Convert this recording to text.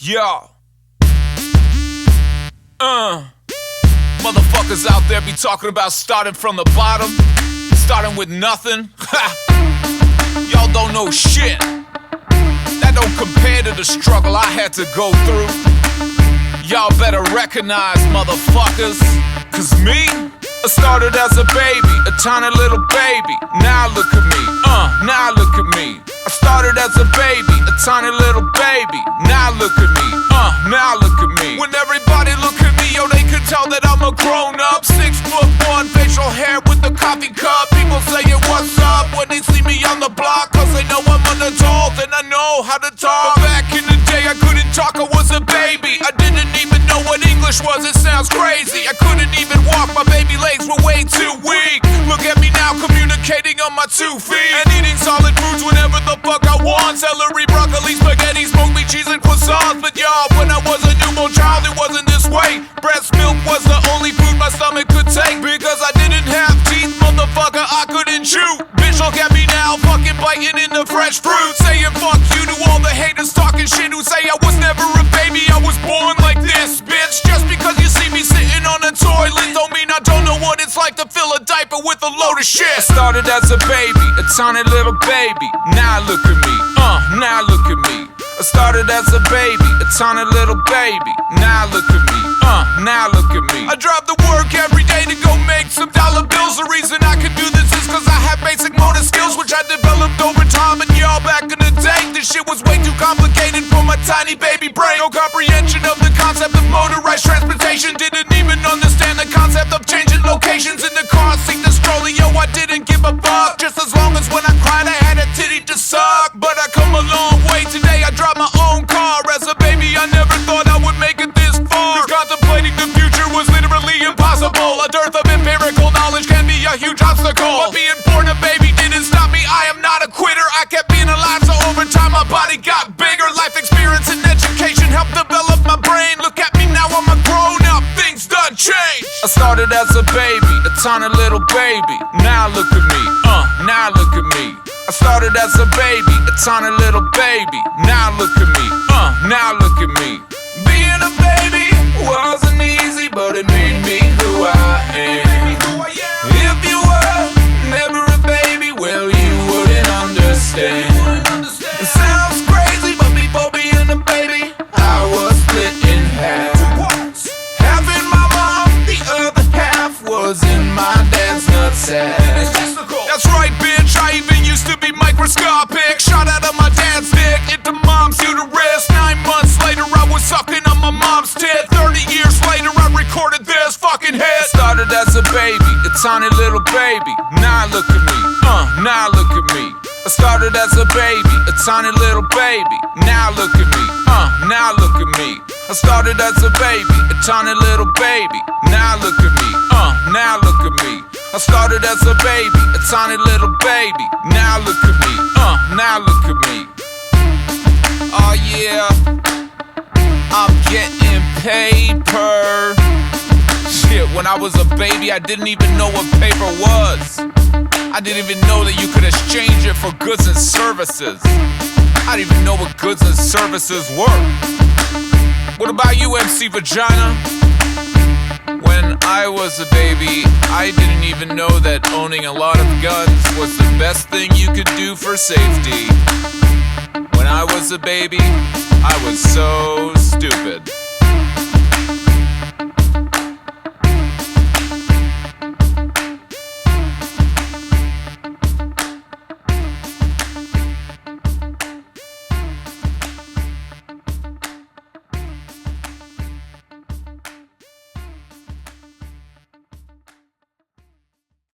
Yo. Motherfuckers out there be talking about starting from the bottom, starting with nothing. Y'all don't know shit. That don't compare to the struggle I had to go through. Y'all better recognize, motherfuckers. Cause me, I started as a baby, a tiny little baby. Now look at me, now look at me. I started as a baby, a tiny little baby. Now look at me, now look at me. When everybody look at me, yo, they can tell that I'm a grown up. 6'1", facial hair with a coffee cup. People saying what's up when they see me on the block, cause they know I'm an adult and I know how to talk. But back in the day I couldn't talk, I was a baby. I didn't even know what English was, it sounds crazy. I couldn't even walk, my baby legs were way too weak. Look at me now, communicating on my 2 feet and eating solid foods whenever the fuck I want. Celery, broccoli, spaghetti, smoked meat, cheese and croissants. But y'all, when I was a newborn child, it wasn't this way. Breast milk was the only food my stomach could take, because I didn't have teeth, motherfucker, I couldn't chew. Bitch, look at me now, fucking biting into fresh fruit, saying fuck you to all the haters talking shit who say I was never a baby, I was born like this, bitch. Just because you see me sitting on a toilet don't mean I don't know what it's like to fill a diaper with a load of shit. I started as a baby, a tiny little baby. Now look at me, now look at me. I started as a baby, a tiny little baby. Now look at me, now look at me. I drive to work every day to go make some dollar bills. The reason I can do this is cause I have basic motor skills, which I developed over time. And y'all, back in the day, this shit was way too complicated for my tiny baby brain. No comprehension of the concept of motorized transportation. Didn't even understand the concept of changing locations in the car seat, the stroller. Yo, I didn't give a fuck, just as long as when I cried I had a titty to suck. But I come a long way today, I drive my own car. As a baby I never thought I would make it this far, cause contemplating the future was literally impossible. A dearth of empirical knowledge can be a huge obstacle, but being born a baby didn't stop me. I am not a quitter, I kept being alive, so over time my body got bigger. Life experience and education helped develop my brain. Look at me now, I'm a grown up, things done changed. I started as a baby, a tiny little baby. Now look at me, now look at me. I started as a baby, a tiny little baby. Now look at me, now look at me. Being a baby wasn't easy, but it made me who I am. If you were never a baby, well, you wouldn't understand. It sounds crazy, but before being a baby, I was split in half. Half in my mom, the other half was in my dad's nutsack. That's right, bitch, I even used to be microscopic. Shot out of my dad's dick into mom's uterus. 9 months later I was sucking on my mom's tit. 30 years later I recorded this fucking hit. Started as a baby, a tiny little baby. Now look at me, now look at me. I started as a baby, a tiny little baby. Now look at me, now look at me. I started as a baby, a tiny little baby. Now look at me, now look at me. I started as a baby, a tiny little baby. Now look at me, now look at me. Oh yeah, I'm getting paper. Shit, when I was a baby I didn't even know what paper was. I didn't even know that you could exchange it for goods and services. I didn't even know what goods and services were. What about you, MC Vagina? When I was a baby, I didn't even know that owning a lot of guns was the best thing you could do for safety. When I was a baby, I was so stupid.